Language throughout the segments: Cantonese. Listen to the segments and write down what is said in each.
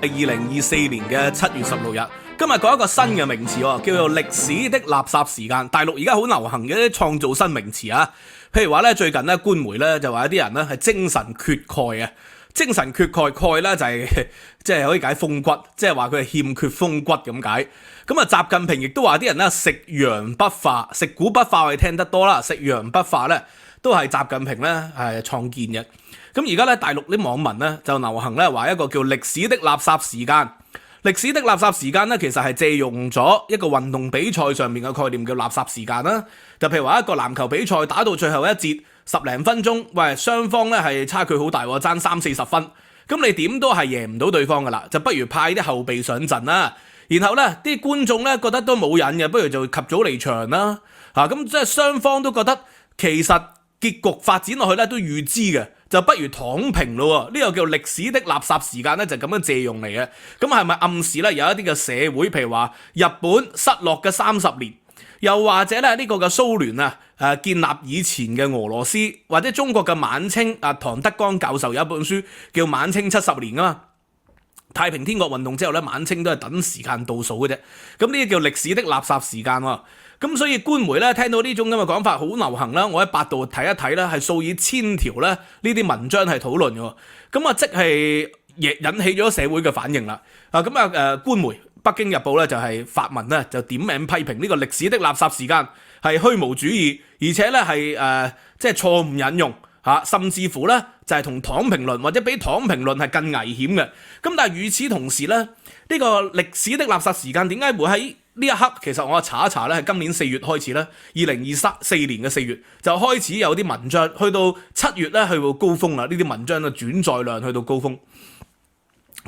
2024年嘅7月16日，今日講一個新嘅名詞喎，叫做歷史的垃圾時間。大陸而家好流行嘅啲創造新名詞啊，譬如話咧，最近咧官媒咧就話有啲人咧係精神缺鈣啊，精神缺鈣，鈣咧就係即係可以解風骨，即係話佢係欠缺風骨咁解。咁啊，習近平亦都話啲人咧食洋不化，食古不化我哋聽得多啦，食洋不化咧都係習近平咧係創建嘅。咁而家咧大陸啲網民咧就流行咧話一個叫歷史的垃圾時間。歷史的垃圾時間咧其實係借用咗一個運動比賽上面嘅概念叫垃圾時間啦。就譬如話一個籃球比賽打到最後一節10零分鐘，喂，雙方咧係差距好大喎，爭30-40分，咁你點都係贏唔到對方噶啦，就不如派啲後備上陣啦。然後咧啲觀眾咧覺得都冇癮嘅，不如就及早離場啦。咁即係雙方都覺得其實結局發展落去咧都預知嘅，就不如躺平咯。呢個叫歷史的垃圾時間咧，就咁樣借用嚟嘅。咁係咪暗示咧有一啲嘅社會，譬如話日本失落嘅30年，又或者咧呢個嘅蘇聯啊建立以前嘅俄羅斯，或者中國嘅晚清啊，唐德剛教授有一本書叫《晚清70年》啊嘛。太平天國運動之後咧，晚清都係等時間倒數嘅啫。咁呢啲叫歷史的垃圾時間喎。咁所以官媒咧聽到呢種咁嘅講法好流行啦，我喺百度睇一睇啦，係數以千條咧呢啲文章係討論嘅。咁啊即係引起咗社會嘅反應啦。官媒《北京日報》咧就係發文咧就點名批評呢個歷史的垃圾時間係虛無主義，而且咧係即係錯誤引用。甚至乎咧就係同躺平論或者比躺平論係更危險嘅。咁但係與此同時咧，呢個歷史的垃圾時間點解會喺呢一刻？其實我查一查咧，係今年4月開始咧，2024年嘅4月就開始有啲文章，去到7月咧去到高峰啦。呢啲文章嘅轉載量去到高峰。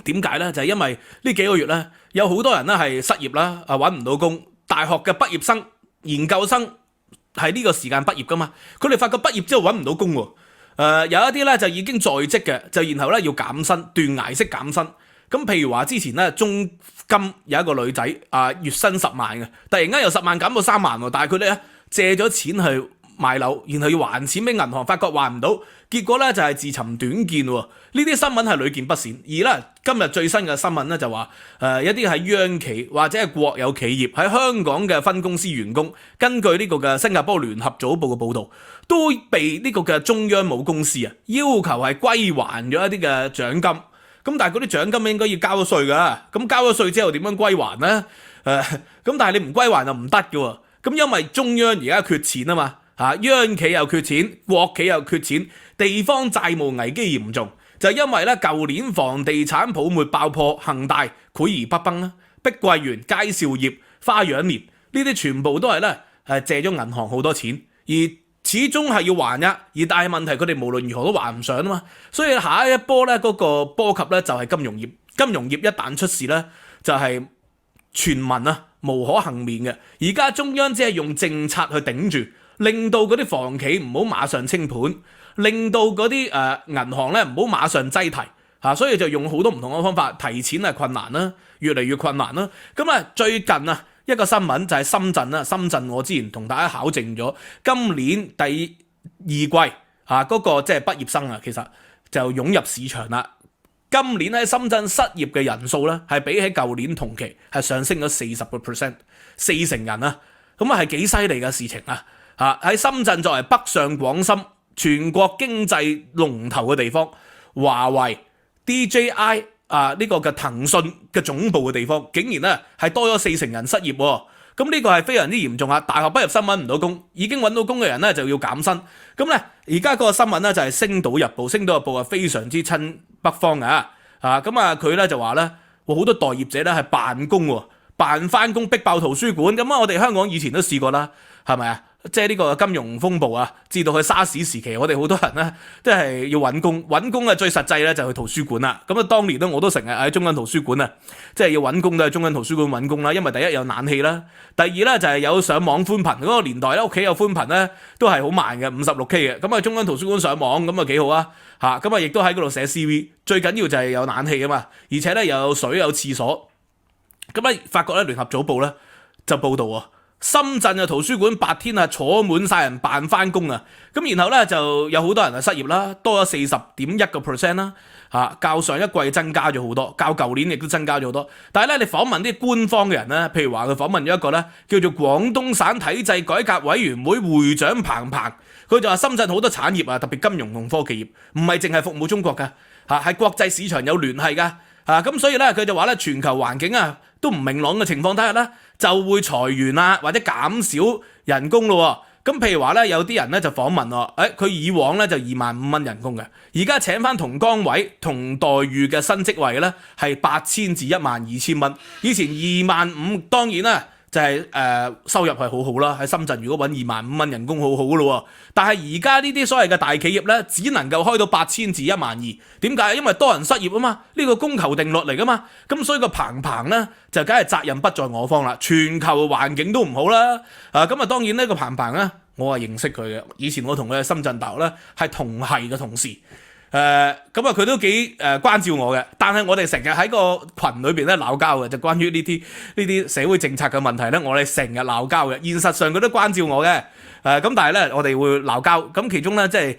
點解咧？就係因為呢幾個月咧，有好多人咧係失業啦，揾唔到工。大學嘅畢業生、研究生係呢個時間畢業噶嘛，佢哋發覺畢業之後揾唔到工喎。有一啲咧就已經在職嘅，就然後咧要減薪，斷崖式減薪。咁譬如話之前咧中金有一個女仔月薪10萬嘅，突然間由10萬減到3萬喎，但係佢哋咧借咗錢去買樓，然後要還錢俾銀行，發覺還唔到，結果咧就係自尋短見喎。呢啲新聞係屢見不鮮。而咧今日最新嘅新聞咧就話一啲係央企或者係國有企業喺香港嘅分公司員工，根據呢個嘅新加坡聯合早報嘅報導，都被呢個嘅中央母公司要求係歸還咗一啲嘅獎金。咁但係嗰啲獎金應該要交咗稅㗎，咁交咗稅之後點樣歸還呢？咁但係你唔歸還就唔得嘅喎。咁因為中央而家缺錢啊嘛，央企又缺錢，國企又缺錢，地方債務危機嚴重，就因為咧舊年房地產泡沫爆破，恒大潰而不崩啦，碧桂園、佳兆業、花樣年呢啲全部都係咧借咗銀行好多錢，而始終係要還呀，而但係問題佢哋無論如何都還唔上啊嘛，所以下一波咧嗰個波及咧就係金融業，金融業一旦出事咧就係全民無可幸免嘅。而家中央只係用政策去頂住，令到嗰啲房企唔好馬上清盤，令到嗰啲銀行咧唔好馬上擠提所以就用好多唔同嘅方法，提錢係困難啦，越嚟越困難啦。咁最近一個新聞就係深圳啦，深圳我之前同大家考證咗，今年第二季嗰個即係畢業生其實就湧入市場啦。今年喺深圳失業嘅人數咧係比起舊年同期係上升咗40%， 40%人咁係幾犀利嘅事情喺深圳作為北上廣深全國經濟龍頭嘅地方，華為、DJI呢個嘅騰訊嘅總部嘅地方，竟然咧係多咗40%人失業喎。咁呢個係非常之嚴重啊！大學畢業生揾唔到工，已經揾到工嘅人咧就要減薪。咁咧而家嗰個新聞咧就係《星島日報》，《星島日報》係非常之親北方嘅佢咧就話咧，好多待業者咧係辦工喎，辦翻工逼爆圖書館。咁我哋香港以前都試過啦，係咪即係呢個金融風暴至到去沙士時期，我哋好多人咧都係要揾工，揾工最實際咧就去圖書館啦。咁當年咧我都成日喺中央圖書館即係要揾工都係中央圖書館揾工啦，因為第一有冷氣啦，第二咧就係有上網寬頻。嗰個年代咧屋企有寬頻咧都係好慢嘅56K 嘅，咁中央圖書館上網咁幾好咁亦都喺嗰度寫 CV。最緊要就係有冷氣啊嘛，而且咧又有水有廁所。咁發覺咧聯合早報咧就報導深圳嘅圖書館白天坐滿晒人扮翻工啊，咁然後咧就有好多人失業啦，多咗40.1%啦，較上一季增加咗好多，較舊年亦都增加咗好多。但係咧你訪問啲官方嘅人咧，譬如話佢訪問咗一個咧叫做廣東省體制改革委員會會長彭鵬，佢就話深圳好多產業特別金融同科技業，唔係淨係服務中國㗎，係國際市場有聯繫㗎。咁所以咧佢就話咧全球環境都唔明朗嘅情況底下咧，就會裁員或者減少人工咯。咁譬如話咧有啲人咧就訪問我，佢以往咧就25,000蚊人工嘅，而家請翻同崗位同待遇嘅新職位咧係8,000至12,000蚊，以前25,000當然啦。就係收入係好好啦，喺深圳如果揾25,000蚊人工好好咯，但係而家呢啲所謂嘅大企業咧，只能夠開到8,000至12,000，點解？因為多人失業啊嘛，呢個供求定律嚟噶嘛，咁所以個彭鵬咧就梗係責任不在我方啦，全球環境都唔好啦，咁當然呢個彭鵬咧，我係認識佢嘅，以前我同佢喺深圳大學咧係同系嘅同事。佢都幾關照我嘅，但係我哋成日喺個群裏邊咧鬧交嘅，就關於呢啲社會政策嘅問題咧，我哋成日鬧交嘅。現實上佢都關照我嘅，咁但係咧我哋會鬧交。咁其中咧即係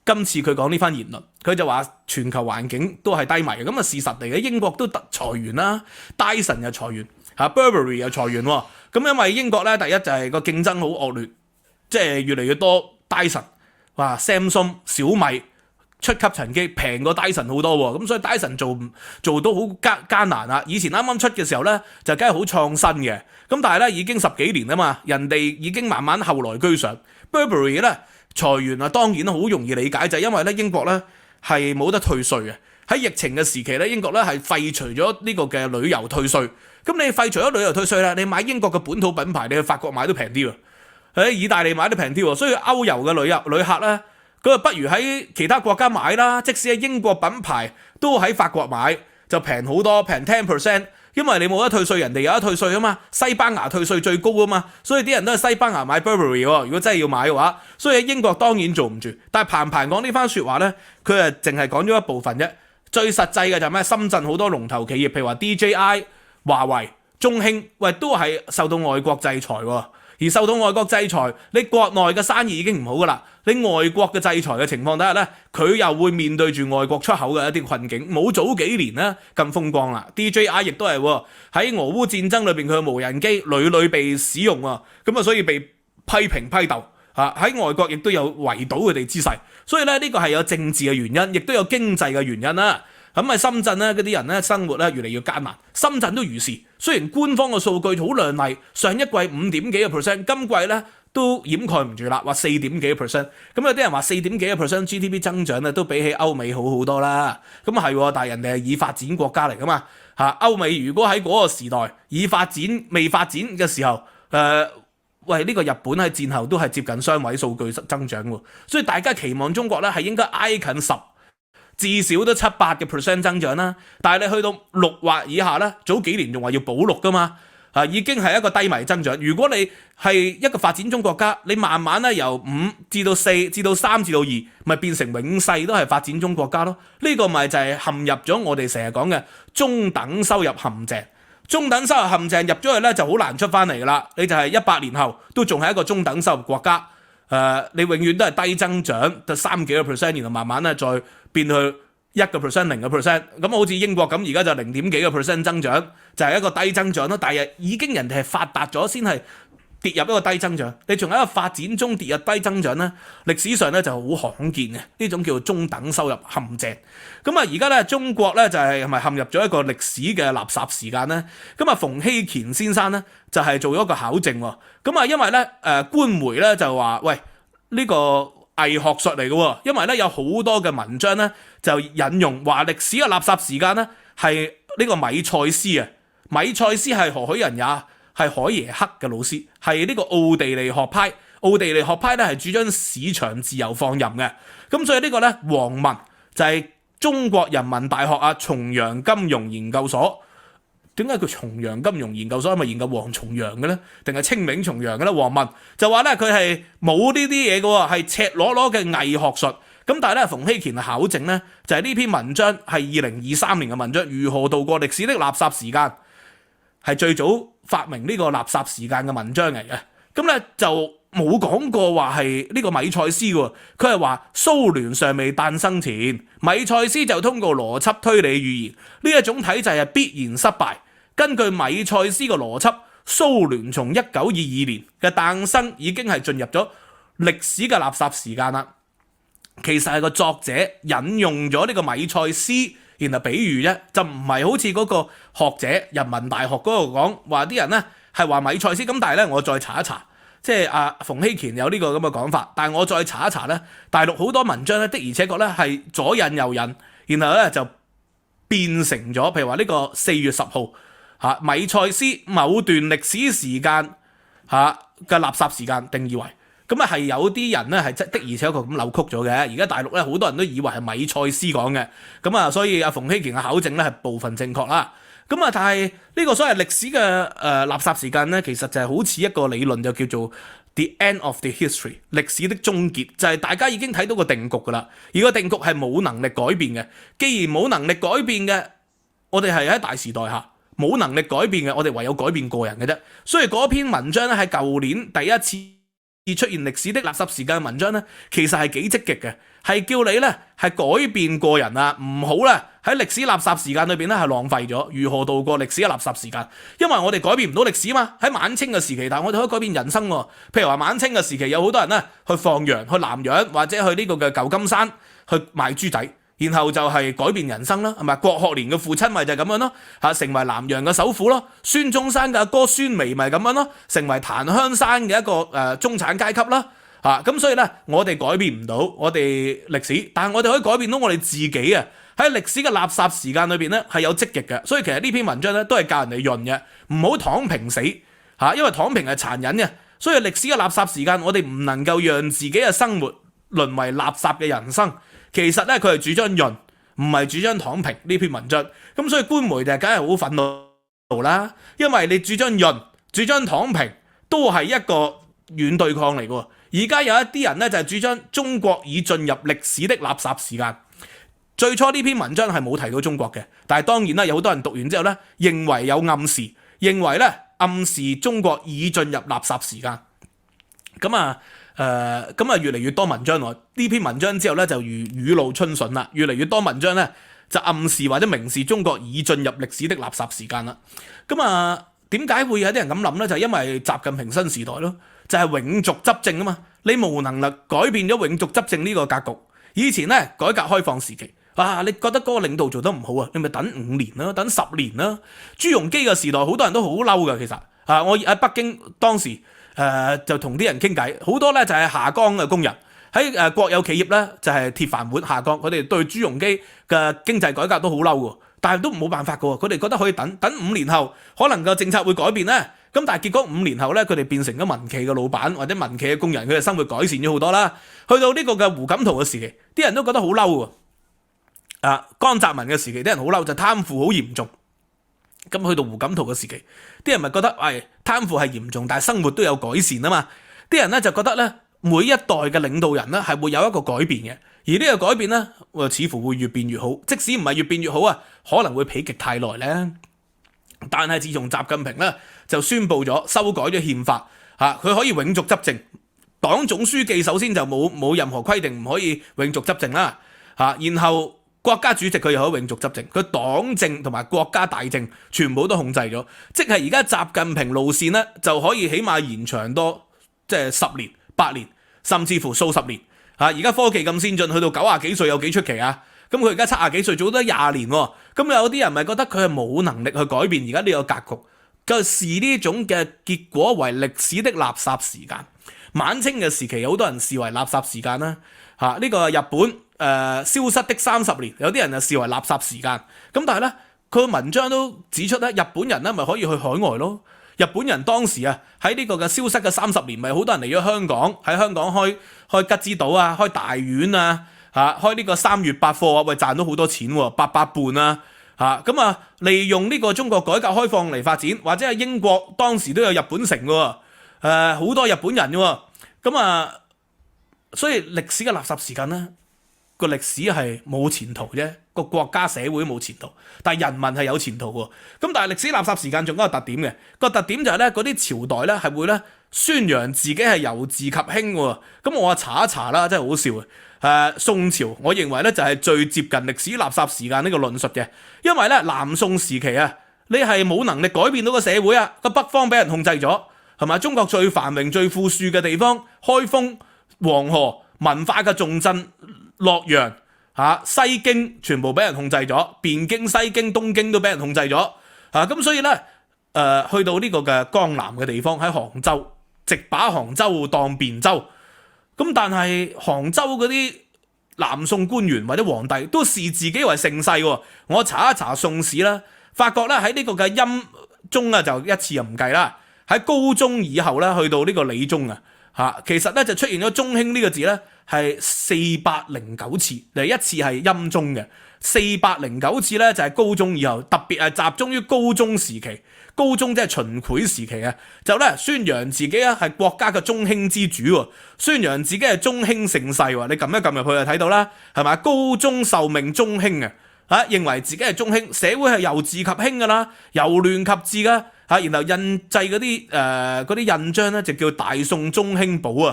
今次佢講呢番言論，佢就話全球環境都係低迷嘅，咁事實嚟嘅。英國都裁員啦，Dyson 又裁員，Burberry 又裁員喎。咁因為英國咧第一就係個競爭好惡劣，即係越嚟越多 Dyson， Samsung、小米。出級層機平過 Dyson 好多喎，咁所以 Dyson 做到好艱難啦。以前啱啱出嘅時候咧，就梗係好創新嘅，咁但係咧已經10幾年啦嘛，人哋已經慢慢後來居上。Burberry 咧裁員當然好容易理解，就係因為咧英國咧係冇得退稅嘅。喺疫情嘅時期咧，英國咧係廢除咗呢個嘅旅遊退稅。咁你廢除咗旅遊退稅啦，你買英國嘅本土品牌，你去法國買都平啲喎，喺意大利買都平啲喎，所以歐遊嘅旅客咧。佢不如喺其他國家買啦，即使係英國品牌都喺法國買就平好多，平 10%， 因為你冇得退稅，人哋有得退稅啊嘛。西班牙退稅最高啊嘛，所以啲人都係西班牙買 Burberry 喎。如果真係要買嘅話，所以喺英國當然做唔住。但係彭鵬講呢番説話咧，佢係淨係講咗一部分啫。最實際嘅就係咩？深圳好多龍頭企業，譬如話 DJI、華為、中興，都係受到外國制裁喎。而受到外國制裁，你國內嘅生意已經唔好噶啦，你外國嘅制裁嘅情況底下咧，佢又會面對住外國出口嘅一啲困境，冇早幾年咧咁風光啦。DJI 亦都係喺俄烏戰爭裏邊，佢嘅無人機屢屢被使用啊，咁所以被批評批鬥喺外國亦都有圍堵佢哋之勢，所以咧呢個係有政治嘅原因，亦都有經濟嘅原因啦。咁喺深圳咧，嗰啲人咧生活咧越嚟越艱難，深圳都如是。雖然官方嘅數據好亮麗，上一季5點幾個 percent， 今季咧都掩蓋唔住啦，話4點幾個 percent。咁有啲人話4點幾個 percent GDP 增長咧，都比起歐美好好多啦。咁係，但係人哋係已發展國家嚟噶嘛。歐美如果喺嗰個時代已發展未發展嘅時候，呢個日本喺戰後都係接近雙位數據增長喎。所以大家期望中國咧係應該挨近10。至少都7-8個 percent 增長啦，但係你去到6或以下咧，早幾年仲話要保6噶嘛，已經係一個低迷增長。如果你係一個發展中國家，你慢慢咧由5至到4至到3至到2，咪變成永世都係發展中國家咯。呢個咪就係陷入咗我哋成日講嘅中等收入陷阱。中等收入陷阱入咗去咧就好難出翻嚟噶啦，你就係100年後都仲係一個中等收入國家。你永遠都係低增長，就3幾個 percent，然後慢慢咧再變去1個 percent、0個 percent， 咁好似英國咁，而家就0點幾個 percent 增長，就係一個低增長咯。但係已經人哋係發達咗先係跌入一個低增長，你仲喺一個發展中跌入低增長咧，歷史上咧就好罕見嘅呢種叫做中等收入陷阱。咁而家咧中國咧就係咪陷入咗一個歷史嘅垃圾時間咧？咁馮睎乾先生咧就係做咗一個考證喎。咁因為咧官媒咧就話喂，呢個偽學術嚟嘅，因為咧有好多嘅文章咧就引用話歷史嘅垃圾時間咧係呢個米塞斯啊。米塞斯係何許人也？係海耶克嘅老師，係呢個奧地利學派。奧地利學派咧係主張市場自由放任嘅。咁所以呢個咧王文就係中國人民大學重陽金融研究所。點解叫重陽金融研究所？係咪研究黃重陽嘅咧？定係清明重陽嘅咧？王文就話咧佢係冇呢啲嘢嘅，係赤裸裸嘅偽學術。咁但係咧馮睎乾考證咧就係呢篇文章係2023年嘅文章，如何度過歷史的垃圾時間。係最早發明呢個垃圾時間嘅文章嚟嘅。咁咧就冇講過話係呢個米塞斯嘅，佢係話蘇聯尚未誕生前，米塞斯就通過邏輯推理預言呢一種體制係必然失敗。根據米塞斯嘅邏輯，蘇聯從1922年嘅誕生已經係進入咗歷史嘅垃圾時間啦。其實係個作者引用咗呢個米塞斯，然後比喻啫，就唔係好似嗰個學者人民大學嗰度講話啲人咧係話米塞斯。咁但係咧我再查一查，即係阿馮睎乾有呢個咁嘅講法，但係我再查一查咧，大陸好多文章咧的而且確咧係左引右引，然後咧就變成咗，譬如話呢個4月10號米塞斯某段歷史時間嘅垃圾時間定義為。咁係有啲人咧係的而且確咁扭曲咗嘅。而家大陸咧好多人都以為係米塞斯講嘅，所以阿馮睎乾嘅考證咧係部分正確啦。但係呢個所謂歷史嘅垃圾時間咧，其實就係好似一個理論，就叫做 the end of the history， 歷史的終結，就係大家已經睇到個定局噶啦，而個定局係冇能力改變嘅。既然冇能力改變嘅，我哋係喺大時代下冇能力改變嘅，我哋唯有改變個人嘅啫。所以嗰篇文章咧喺舊年第一次出現歷史的垃圾時間嘅文章咧，其實係幾積極嘅，係叫你咧係改變個人啊，唔好咧喺歷史垃圾時間裏邊咧係浪費咗。如何度過歷史嘅垃圾時間？因為我哋改變唔到歷史嘛。喺晚清嘅時期，但係我哋可以改變人生喎。譬如話晚清嘅時期有好多人咧去放羊、去南洋或者去呢個嘅舊金山去賣豬仔，然後就係改變人生啦，係咪？郭學年嘅父親咪就係咁樣咯，成為南洋嘅首富咯。孫中山嘅阿哥孫眉咪咁樣咯，成為檀香山嘅一個中產階級啦。咁所以咧，我哋改變唔到我哋歷史，但係我哋可以改變到我哋自己啊！喺歷史嘅垃圾時間裏邊咧係有積極嘅，所以其實呢篇文章咧都係教人哋潤嘅，唔好躺平死因為躺平係殘忍嘅。所以歷史嘅垃圾時間，我哋唔能夠讓自己嘅生活淪為垃圾嘅人生。其實咧，佢係主張潤，唔係主張躺平呢篇文章。咁所以官媒就梗係好憤怒啦，因為你主張潤、主張躺平都係一個軟對抗嚟嘅。而家有一啲人咧就係主張中國已進入歷史的垃圾時間。最初呢篇文章係冇提到中國嘅，但係當然啦，有好多人讀完之後咧，認為有暗示，認為咧暗示中國已進入垃圾時間。咁越嚟越多文章喎。呢篇文章之後咧就如雨露春筍啦，越嚟越多文章咧就暗示或者明示中國已進入歷史的垃圾時間啦。點解會有啲人咁諗咧？就係因為習近平新時代咯。就係永續執政啊嘛，你無能力改變咗永續執政呢個格局。以前咧改革開放時期，你覺得嗰個領導做得唔好啊，你咪等5年啦，等10年啦。朱鎔基嘅時代好多人都好嬲噶，其實我喺北京當時就同啲人傾偈，好多咧就係下崗嘅工人喺國有企業咧就係鐵飯碗下崗，佢哋對朱鎔基嘅經濟改革都好嬲喎，但係都冇辦法噶喎，佢哋覺得可以等5年後可能個政策會改變咧。咁但係結果5年後咧，佢哋變成咗民企嘅老闆或者民企嘅工人，佢哋生活改善咗好多啦。去到呢個嘅胡錦濤嘅時期，啲人都覺得好嬲喎。江澤民嘅時期，啲人好嬲，就貪腐好嚴重。咁去到胡錦濤嘅時期，啲人咪覺得，貪腐係嚴重，但係生活都有改善啊嘛。啲人咧就覺得咧，每一代嘅領導人咧係會有一個改變嘅，而呢個改變咧，似乎會越變越好。即使唔係越變越好啊，可能會否極泰來咧。但係自從習近平咧就宣布咗修改咗憲法，佢可以永續執政。黨總書記首先就冇任何規定唔可以永續執政啦，然後國家主席佢又可以永續執政，佢黨政同埋國家大政全部都控制咗，即係而家習近平路線咧就可以起碼延長多即係10年、8年，甚至乎數十年。而家科技咁先進，去到90幾歲有幾出奇啊？咁佢而家70幾歲，做咗20年喎。咁有啲人咪覺得佢係冇能力去改變而家呢個格局，就視呢種嘅結果為歷史的垃圾時間。晚清嘅時期，有好多人視為垃圾時間啦。呢個日本消失的30年，有啲人就視為垃圾時間。咁但係咧，佢文章都指出咧，日本人咧咪可以去海外咯。日本人當時喺呢個嘅消失嘅30年，咪好多人嚟咗香港，喺香港開吉之島啊，開大丸啊。開呢個3月8貨喂，賺到好多錢喎，800半啊，利用呢個中國改革開放嚟發展，或者係英國當時都有日本城嘅，好多日本人嘅，所以歷史嘅垃圾時間咧個歷史係冇前途啫，個國家社會冇前途，但係人民係有前途喎。咁但係歷史垃圾時間仲有一個特點嘅，個特點就係咧嗰啲朝代咧係會咧宣揚自己係由治及興喎。咁我查一查啦，真係好笑啊！宋朝我認為咧就係最接近歷史垃圾時間呢個論述嘅，因為咧南宋時期啊，你係冇能力改變到個社會啊，個北方俾人控制咗，係咪？中國最繁榮最富庶嘅地方，開封、黃河文化嘅重鎮洛陽西京全部俾人控制咗，汴京、西京、東京都俾人控制咗咁所以咧去到呢個嘅江南嘅地方喺杭州，直把杭州當汴州。咁但係杭州嗰啲南宋官員或者皇帝都視自己為盛世喎。我查一查宋史啦，發覺咧喺呢個嘅欽宗啊，就一次又唔計啦。喺高宗以後咧，去到呢個理宗其實咧就出現咗中興呢個字咧係409次，一次係欽宗嘅，409次咧就係高宗以後，特別係集中於高宗時期。高宗即係秦檜時期啊，就咧宣揚自己啊係國家嘅中興之主，宣揚自己係中興盛世。你撳一撳入去就睇到啦，係咪？高宗受命中興認為自己係中興，社會係由治及興噶啦，由亂及治噶然後印製嗰啲印章咧就叫大宋中興簿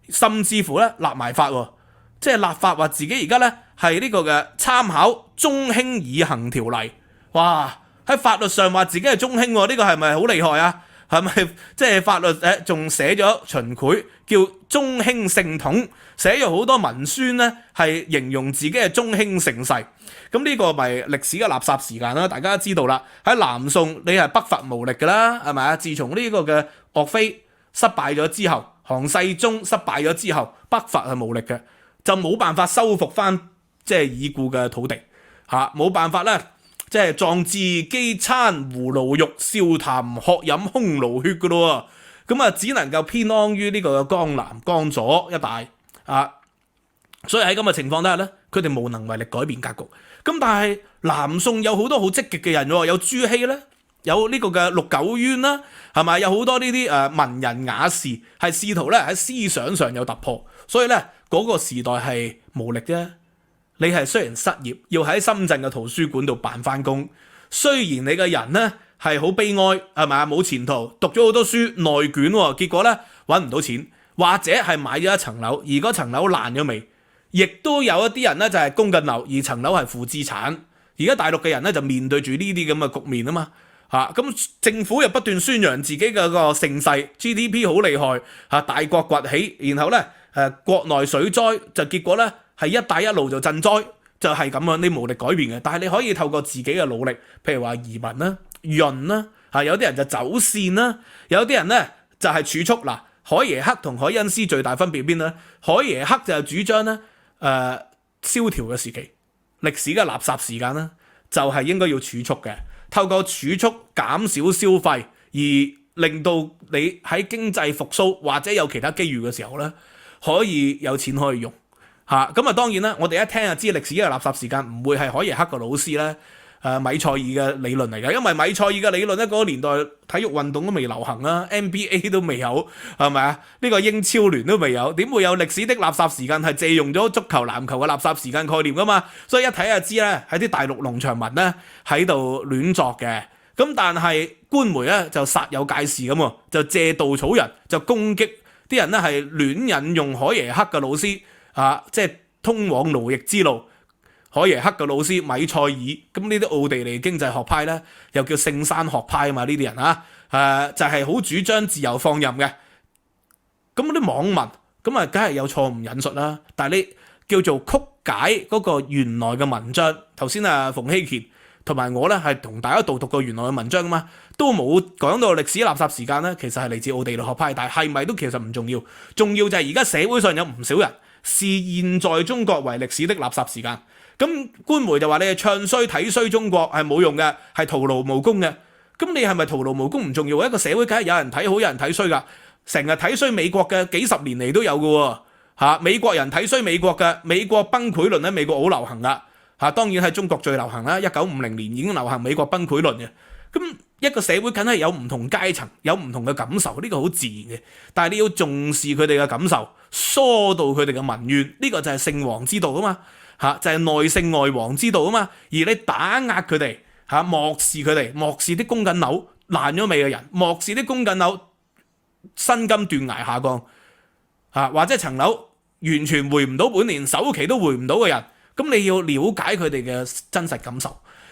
甚至乎咧立埋法即係立法話自己而家咧係呢個嘅參考中興以行條例。哇！喺法律上話自己係中興呢個係咪好厲害啊？係咪即係法律仲寫咗秦檜叫中興聖統，寫咗好多文宣咧係形容自己係中興盛世。咁呢個咪歷史嘅垃圾時間啦，大家都知道啦。喺南宋你係北伐無力噶啦，係咪啊？自從呢個嘅岳飛失敗咗之後，韓世忠失敗咗之後，北伐係無力嘅，就冇辦法收復翻即係已故嘅土地冇辦法咧。即係壯志飢餐胡虜肉，笑談渴飲匈奴血噶咯喎，咁只能夠偏安於呢個江南江左一帶所以喺咁嘅情況底下咧，佢哋無能為力改變格局。咁但係南宋有好多好積極嘅人喎，有朱熹咧，有呢個嘅陸九淵啦，係咪？有好多呢啲文人雅士係試圖咧喺思想上有突破，所以咧嗰個時代係無力啫。你係雖然失業，要喺深圳嘅圖書館度辦翻工，雖然你嘅人咧係好悲哀，係咪？冇前途，讀咗好多書內卷結果咧揾唔到錢，或者係買咗一層樓，而嗰層樓爛咗未？亦都有一啲人咧就係供緊樓，而層樓係負資產。而家大陸嘅人咧就面對住呢啲咁嘅局面啊嘛咁政府又不斷宣揚自己嘅個盛世 GDP 好厲害大國崛起，然後咧國內水災就結果咧係一帶一路就賑災，就係咁樣，你無力改變嘅。但係你可以透過自己嘅努力，譬如話移民啦、潤啦有啲人就走線啦，有啲人咧就係儲蓄。嗱，海耶克同海恩斯最大分別邊咧？海耶克就係主張咧蕭條嘅時期，歷史嘅垃圾時間咧，就係應該要儲蓄嘅，透過儲蓄減少消費，而令到你喺經濟復甦或者有其他機遇嘅時候咧，可以有錢可以用咁當然啦，我哋一聽就知歷史嘅垃圾時間唔會係海耶克嘅老師咧米塞爾嘅理論嚟嘅，因為米塞爾嘅理論咧嗰個年代體育運動都未流行啦 ，NBA 都未有，係咪啊？呢個英超聯都未有，點會有歷史的垃圾時間係借用咗足球籃球嘅垃圾時間概念噶嘛？所以一睇就知咧，喺啲大陸農場文咧喺度亂作嘅。咁但係官媒咧就煞有介事咁就借稻草人就攻擊啲人咧係亂引用海耶克嘅老師即係通往奴役之路。海耶克嘅老師米塞爾，咁呢啲奧地利經濟學派咧，又叫聖山學派啊嘛，呢啲人就係好主張自由放任嘅。咁啲網民咁梗係有錯誤引述啦，但係你叫做曲解嗰個原來嘅文章。頭先馮希乾同埋我咧係同大家讀過原來嘅文章噶嘛，都冇講到歷史垃圾時間咧，其實係嚟自奧地利學派，但係咪都其實唔重要，重要就係而家社會上有唔少人視現在中國為歷史的垃圾時間。咁官媒就話你係唱衰睇衰中國係冇用嘅，係徒勞無功嘅。咁你係咪徒勞無功唔重要？一個社會梗係有人睇好，有人睇衰噶。成日睇衰美國嘅幾十年嚟都有嘅美國人睇衰美國嘅，美國崩潰論喺美國好流行噶當然係中國最流行啦。1950年已經流行美國崩潰論嘅。咁一個社會梗係有唔同階層，有唔同嘅感受，呢個好自然嘅。但係你要重視佢哋嘅感受，疏導佢哋嘅民怨，呢個就係聖王之道啊嘛，就係內聖外王之道啊嘛。而你打壓佢哋，漠視佢哋，漠視啲供緊樓爛咗尾嘅人，漠視啲供緊樓薪金斷崖下降，或者層樓完全回唔到本，連首期都回唔到嘅人，咁你要了解佢哋嘅真實感受。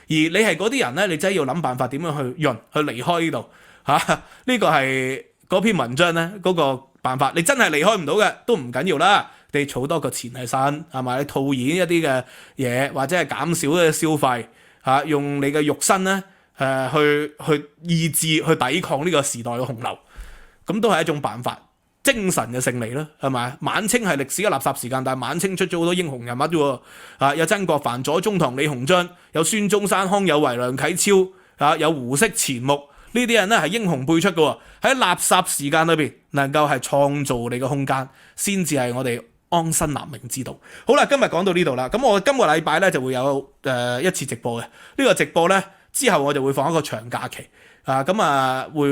而你係嗰啲人咧，你真係要諗辦法點樣去離開呢度呢個係嗰篇文章咧嗰個辦法。你真係離開唔到嘅都唔緊要啦，你儲多個錢喺身係咪？你套現一啲嘅嘢，或者係減少嘅消費用你嘅肉身咧去意志去抵抗呢個時代嘅洪流，咁都係一種辦法。精神嘅勝利啦，係咪？晚清係歷史嘅垃圾時間，但係晚清出咗好多英雄人物啫，有曾國藩、左宗棠、李鴻章，有孫中山、康有為、梁啟超，有胡適、錢穆，呢啲人咧係英雄輩出嘅，喺垃圾時間裏邊能夠係創造你嘅空間，先至係我哋安身立命之道。好啦，今日講到呢度啦，咁我今個禮拜咧就會有一次直播嘅，呢個直播咧之後我就會放一個長假期。會，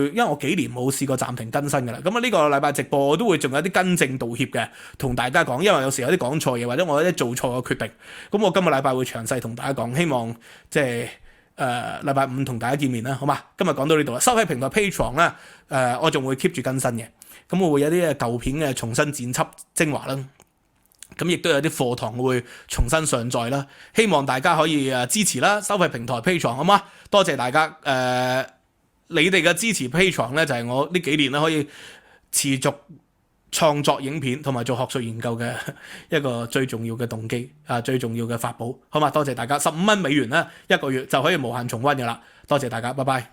因為我幾年冇試過暫停更新㗎啦。咁呢個禮拜直播我都會仲有啲更正道歉嘅，同大家講，因為有時有啲講錯嘢，或者我有啲做錯嘅決定。咁我今個禮拜會詳細同大家講，希望即係禮拜五同大家見面啦，好嘛？今日講到呢度啦，收費平台 Patreon 啦，我仲會 keep 住更新嘅。咁我會有啲舊片嘅重新剪輯精華啦。咁亦都有啲課堂會重新上載啦，希望大家可以支持啦，收費平台 Patreon 好嘛？多謝大家你哋嘅支持 Patreon 咧，就係我呢幾年咧可以持續創作影片同埋做學術研究嘅一個最重要嘅動機最重要嘅法寶，好嘛？多謝大家，15蚊美元咧一個月就可以無限重溫㗎啦，多謝大家，拜拜。